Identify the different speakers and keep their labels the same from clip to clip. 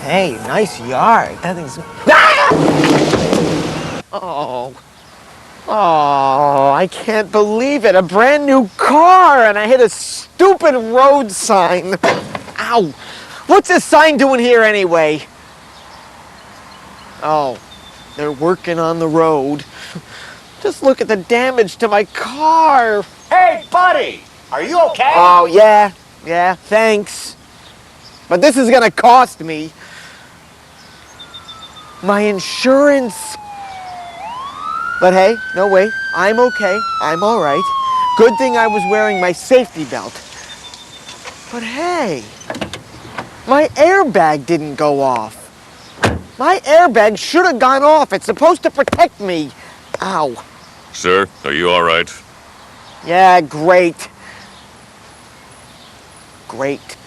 Speaker 1: Hey, nice yard. That thing's... Ah! Oh. Oh, I can't believe it. A brand new car, and I hit a stupid road sign. Ow. What's this sign doing here anyway? Oh, they're working on the road. Just look at the damage to my car.
Speaker 2: Hey, buddy, are you okay?
Speaker 1: Oh, yeah, thanks. But this is gonna cost me. My insurance. But hey, no, wait, I'm okay. I'm all right. Good thing I was wearing my safety belt. But hey, my airbag didn't go off. My airbag should have gone off. It's supposed to protect me. Ow.
Speaker 3: Sir, are you all right?
Speaker 1: Yeah, great. Great.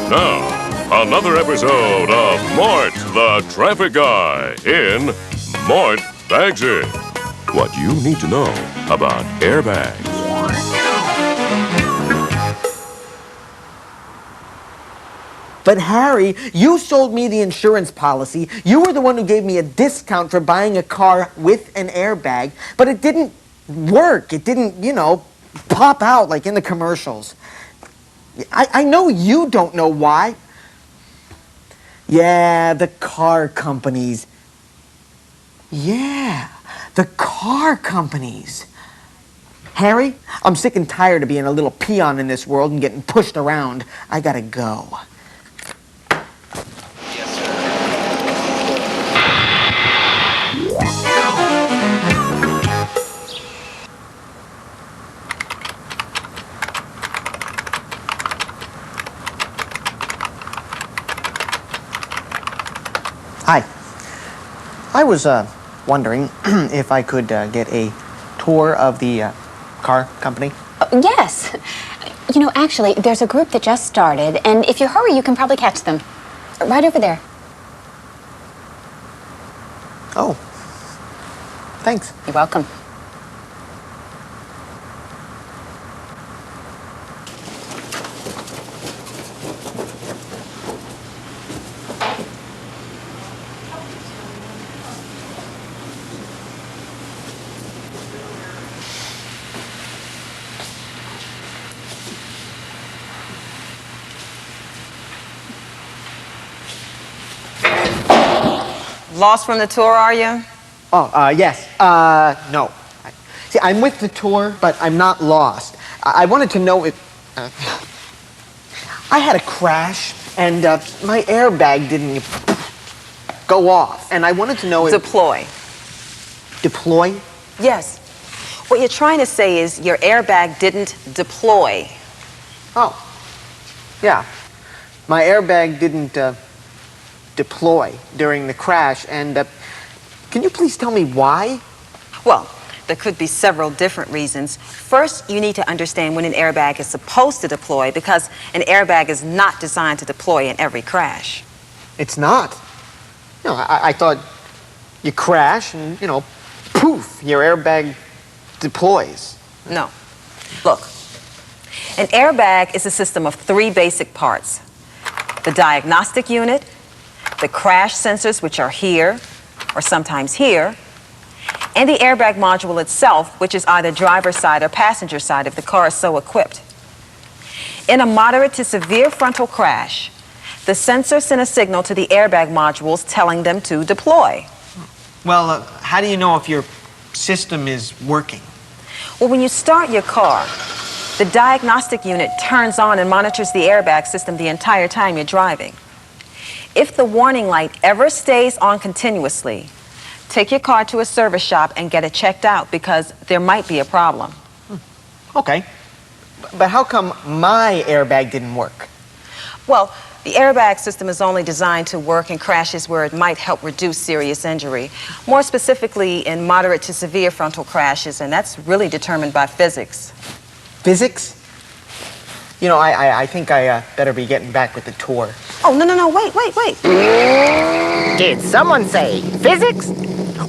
Speaker 3: Now, another episode of Mort, the traffic guy, in Mort Bags It. What you need to know about airbags.
Speaker 1: But Harry, you sold me the insurance policy. You were the one who gave me a discount for buying a car with an airbag, but it didn't work. It didn't, pop out like in the commercials. I know you don't know why. Yeah, the car companies. Yeah, the car companies. Harry, I'm sick and tired of being a little peon in this world and getting pushed around. I gotta go. Hi. I was wondering if I could get a tour of the car company.
Speaker 4: Yes. Actually, there's a group that just started, and if you hurry, you can probably catch them. Right over there.
Speaker 1: Oh. Thanks.
Speaker 4: You're welcome.
Speaker 5: Lost from the tour, are you?
Speaker 1: Oh, yes. No. See, I'm with the tour, but I'm not lost. I wanted to know if... I had a crash, and my airbag didn't go off, and I wanted to know if...
Speaker 5: Deploy.
Speaker 1: Deploy?
Speaker 5: Yes. What you're trying to say is your airbag didn't deploy.
Speaker 1: Oh. Yeah. My airbag didn't deploy during the crash, and can you please tell me why?
Speaker 5: Well, there could be several different reasons. First, you need to understand when an airbag is supposed to deploy, because an airbag is not designed to deploy in every crash.
Speaker 1: It's not. I thought you crash and, poof, your airbag deploys.
Speaker 5: No. Look, an airbag is a system of three basic parts: the diagnostic unit, the crash sensors, which are here or sometimes here, and the airbag module itself, which is either driver's side or passenger side if the car is so equipped. In a moderate to severe frontal crash, the sensor sent a signal to the airbag modules telling them to deploy.
Speaker 1: Well, how do you know if your system is working?
Speaker 5: Well, when you start your car, the diagnostic unit turns on and monitors the airbag system the entire time you're driving. If the warning light ever stays on continuously, take your car to a service shop and get it checked out, because there might be a problem.
Speaker 1: Okay. But how come my airbag didn't work?
Speaker 5: Well, the airbag system is only designed to work in crashes where it might help reduce serious injury, more specifically in moderate to severe frontal crashes, and that's really determined by physics.
Speaker 1: Physics? You know, I think I better be getting back with the tour.
Speaker 5: Oh, no, wait.
Speaker 2: Did someone say physics?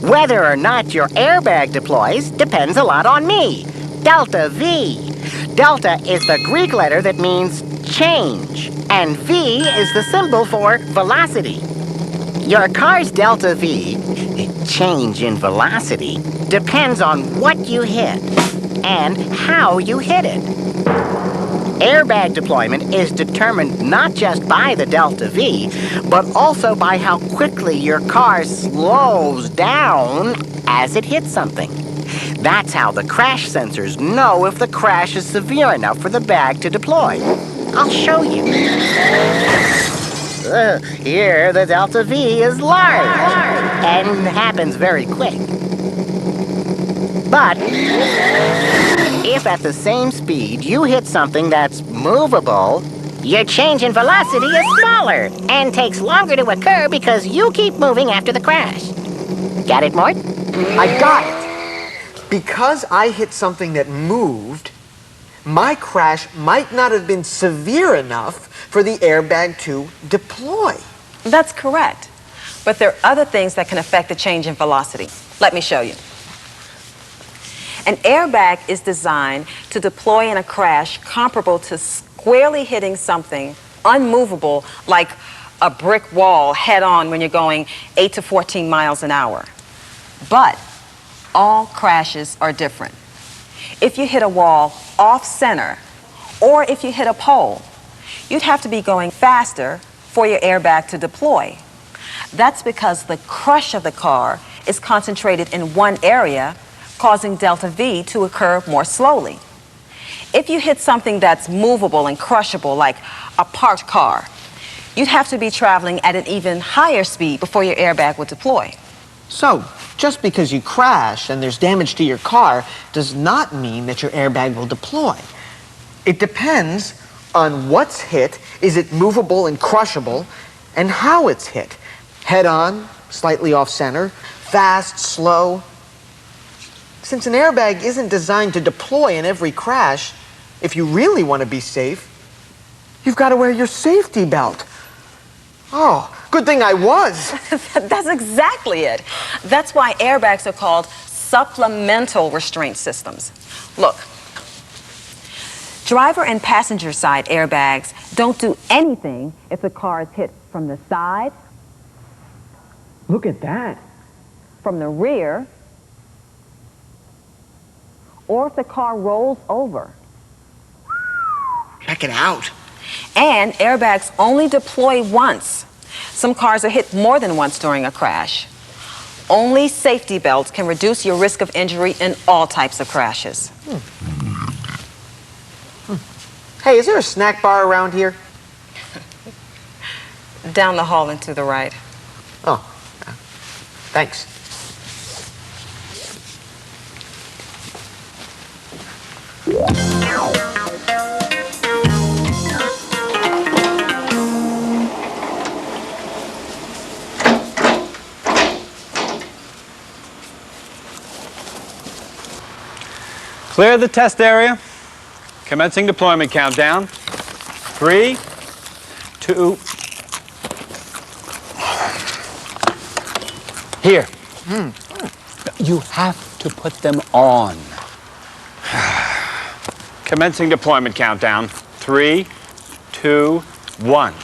Speaker 2: Whether or not your airbag deploys depends a lot on me. Delta V. Delta is the Greek letter that means change, and V is the symbol for velocity. Your car's delta V, change in velocity, depends on what you hit and how you hit it. Airbag deployment is determined not just by the delta V, but also by how quickly your car slows down as it hits something. That's how the crash sensors know if the crash is severe enough for the bag to deploy. I'll show you. Here, the delta V is large and happens very quick. But if at the same speed you hit something that's movable, your change in velocity is smaller and takes longer to occur because you keep moving after the crash. Got it, Mort?
Speaker 1: I got it. Because I hit something that moved, my crash might not have been severe enough for the airbag to deploy.
Speaker 5: That's correct. But there are other things that can affect the change in velocity. Let me show you. An airbag is designed to deploy in a crash comparable to squarely hitting something unmovable like a brick wall head-on when you're going 8 to 14 miles an hour. But all crashes are different. If you hit a wall off-center, or if you hit a pole, you'd have to be going faster for your airbag to deploy. That's because the crush of the car is concentrated in one area, causing delta V to occur more slowly. If you hit something that's movable and crushable, like a parked car, you'd have to be traveling at an even higher speed before your airbag would deploy.
Speaker 1: So, just because you crash and there's damage to your car does not mean that your airbag will deploy. It depends on what's hit, is it movable and crushable, and how it's hit. Head-on, slightly off-center, fast, slow. Since an airbag isn't designed to deploy in every crash, if you really want to be safe, you've got to wear your safety belt. Oh, good thing I was.
Speaker 5: That's exactly it. That's why airbags are called supplemental restraint systems. Look, driver and passenger side airbags don't do anything if the car is hit from the side,
Speaker 1: Look at that.
Speaker 5: from the rear, or if the car rolls over.
Speaker 1: Check it out.
Speaker 5: And airbags only deploy once. Some cars are hit more than once during a crash. Only safety belts can reduce your risk of injury in all types of crashes.
Speaker 1: Hey, is there a snack bar around here?
Speaker 5: Down the hall and to the right.
Speaker 1: Oh, thanks.
Speaker 6: Clear the test area. Commencing deployment countdown. 3, 2. Here. You have to put them on. Commencing deployment countdown. 3, 2, 1.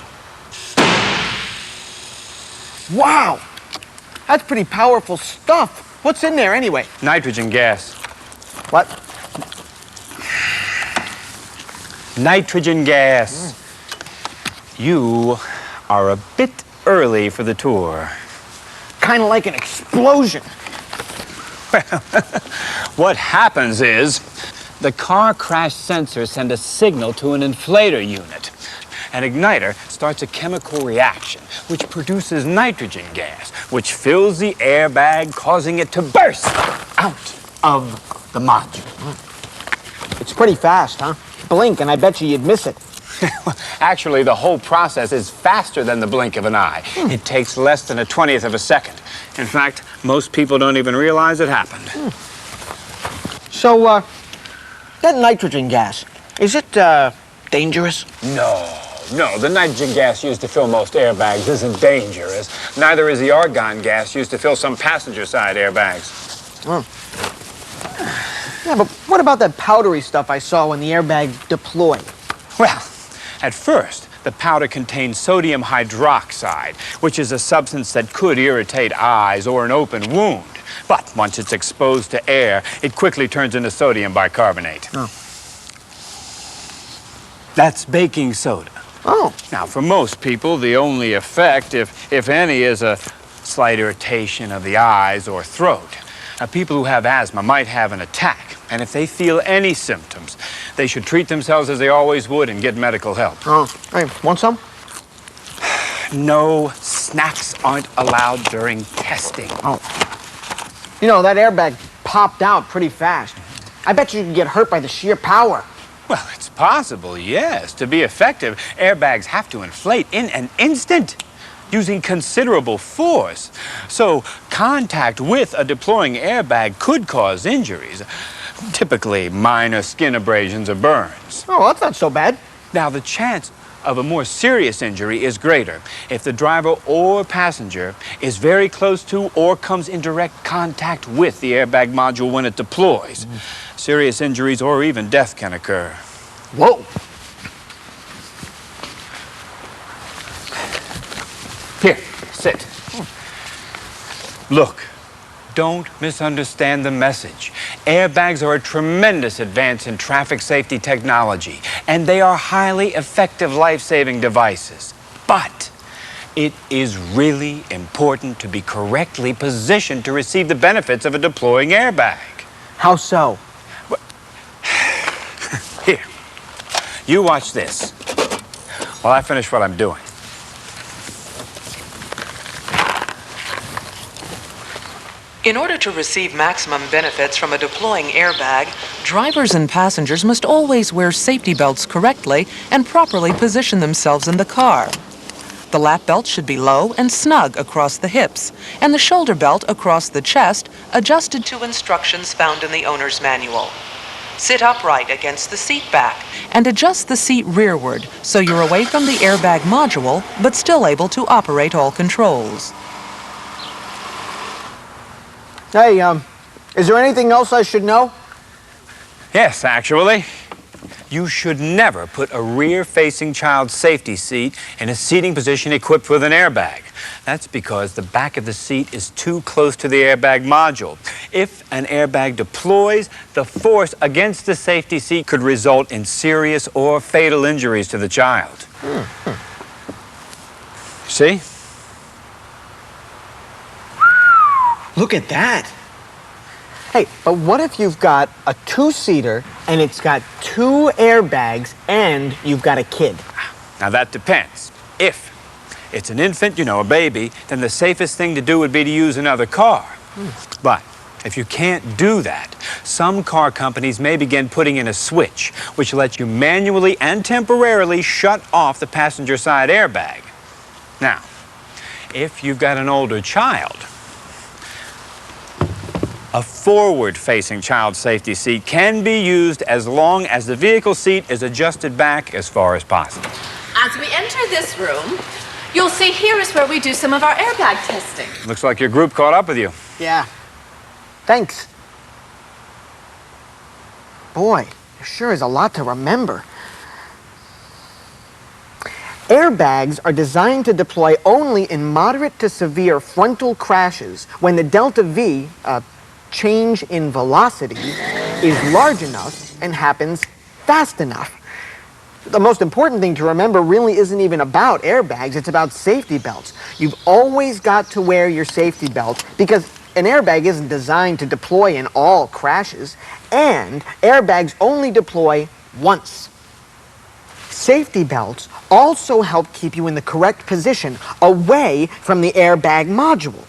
Speaker 1: Wow, that's pretty powerful stuff. What's in there anyway?
Speaker 6: Nitrogen gas.
Speaker 1: What?
Speaker 6: Nitrogen gas. You are a bit early for the tour.
Speaker 1: Kind of like an explosion.
Speaker 6: What happens is the car crash sensors send a signal to an inflator unit. An igniter starts a chemical reaction which produces nitrogen gas, which fills the airbag, causing it to burst out of the module.
Speaker 1: It's pretty fast, huh? blink and I bet you'd miss it.
Speaker 6: Actually, the whole process is faster than the blink of an eye. It takes less than a 20th of a second. In fact, most people don't even realize it happened.
Speaker 1: So, that nitrogen gas, is it, dangerous?
Speaker 6: No, the nitrogen gas used to fill most airbags isn't dangerous. Neither is the argon gas used to fill some passenger side airbags.
Speaker 1: Oh. Yeah, but what about that powdery stuff I saw when the airbag deployed?
Speaker 6: Well, at first, the powder contains sodium hydroxide, which is a substance that could irritate eyes or an open wound. But once it's exposed to air, it quickly turns into sodium bicarbonate.
Speaker 1: Oh.
Speaker 6: That's baking soda.
Speaker 1: Oh.
Speaker 6: Now, for most people, the only effect, if any, is a slight irritation of the eyes or throat. Now, people who have asthma might have an attack, and if they feel any symptoms, they should treat themselves as they always would and get medical help.
Speaker 1: Oh, hey, want some?
Speaker 6: No snacks aren't allowed during testing.
Speaker 1: Oh. You know, that airbag popped out pretty fast. I bet you could get hurt by the sheer power.
Speaker 6: Well, it's possible, yes. To be effective, airbags have to inflate in an instant, using considerable force. So, contact with a deploying airbag could cause injuries, typically minor skin abrasions or burns.
Speaker 1: Oh, that's not so bad.
Speaker 6: Now, the chance of a more serious injury is greater if the driver or passenger is very close to or comes in direct contact with the airbag module when it deploys. Serious injuries or even death can occur.
Speaker 1: Whoa.
Speaker 6: Here, sit. Look, don't misunderstand the message. Airbags are a tremendous advance in traffic safety technology, and they are highly effective life-saving devices. But it is really important to be correctly positioned to receive the benefits of a deploying airbag.
Speaker 1: How so?
Speaker 6: Here, you watch this while I finish what I'm doing.
Speaker 7: In order to receive maximum benefits from a deploying airbag, drivers and passengers must always wear safety belts correctly and properly position themselves in the car. The lap belt should be low and snug across the hips, and the shoulder belt across the chest adjusted to instructions found in the owner's manual. Sit upright against the seat back and adjust the seat rearward so you're away from the airbag module but still able to operate all controls.
Speaker 1: Hey, is there anything else I should know?
Speaker 6: Yes, actually. You should never put a rear-facing child safety seat in a seating position equipped with an airbag. That's because the back of the seat is too close to the airbag module. If an airbag deploys, the force against the safety seat could result in serious or fatal injuries to the child. See?
Speaker 1: Look at that. Hey, but what if you've got a two-seater and it's got two airbags and you've got a kid?
Speaker 6: Now that depends. If it's an infant, you know, a baby, then the safest thing to do would be to use another car. But if you can't do that, some car companies may begin putting in a switch, which lets you manually and temporarily shut off the passenger side airbag. Now, if you've got an older child, a forward-facing child safety seat can be used as long as the vehicle seat is adjusted back as far as possible.
Speaker 8: As we enter this room, you'll see here is where we do some of our airbag testing.
Speaker 6: Looks like your group caught up with you.
Speaker 1: Yeah. Thanks. Boy, there sure is a lot to remember. Airbags are designed to deploy only in moderate to severe frontal crashes when the delta V, change in velocity, is large enough and happens fast enough. The most important thing to remember really isn't even about airbags, it's about safety belts. You've always got to wear your safety belt because an airbag isn't designed to deploy in all crashes, and airbags only deploy once. Safety belts also help keep you in the correct position away from the airbag module.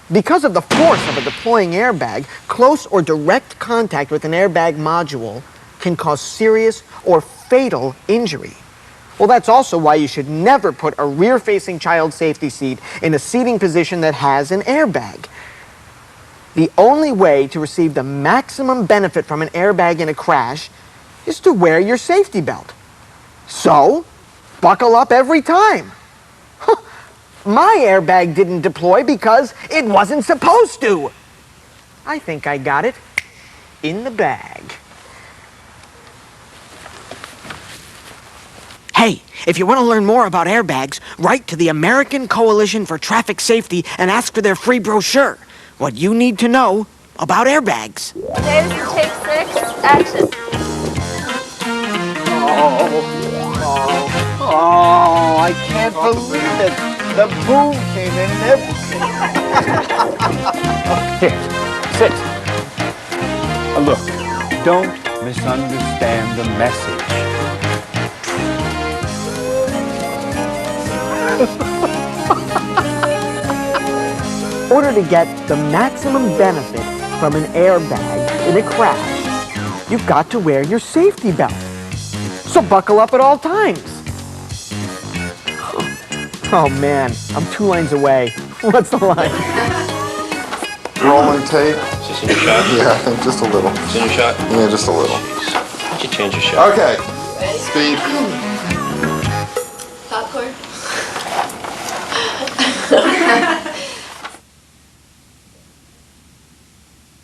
Speaker 1: Because of the force of a deploying airbag, close or direct contact with an airbag module can cause serious or fatal injury. Well, that's also why you should never put a rear-facing child safety seat in a seating position that has an airbag. The only way to receive the maximum benefit from an airbag in a crash is to wear your safety belt. So, buckle up every time. My airbag didn't deploy because it wasn't supposed to. I think I got it in the bag. Hey, if you want to learn more about airbags, write to the American Coalition for Traffic Safety and ask for their free brochure. What you need to know about airbags.
Speaker 8: Davis, take 6, action.
Speaker 1: Oh, I can't believe it. The boom came in and everything.
Speaker 6: Here, sit. Look, don't misunderstand the message.
Speaker 1: In order to get the maximum benefit from an airbag in a crash, you've got to wear your safety belt. So buckle up at all times. Oh man, I'm 2 lines away. What's the line?
Speaker 9: Rolling tape.
Speaker 10: Is this in your shot?
Speaker 9: Yeah, I think just a little.
Speaker 10: It's in your shot?
Speaker 9: Yeah, just a little.
Speaker 10: Why don't you change your shot?
Speaker 9: Okay. Speed.
Speaker 8: Popcorn.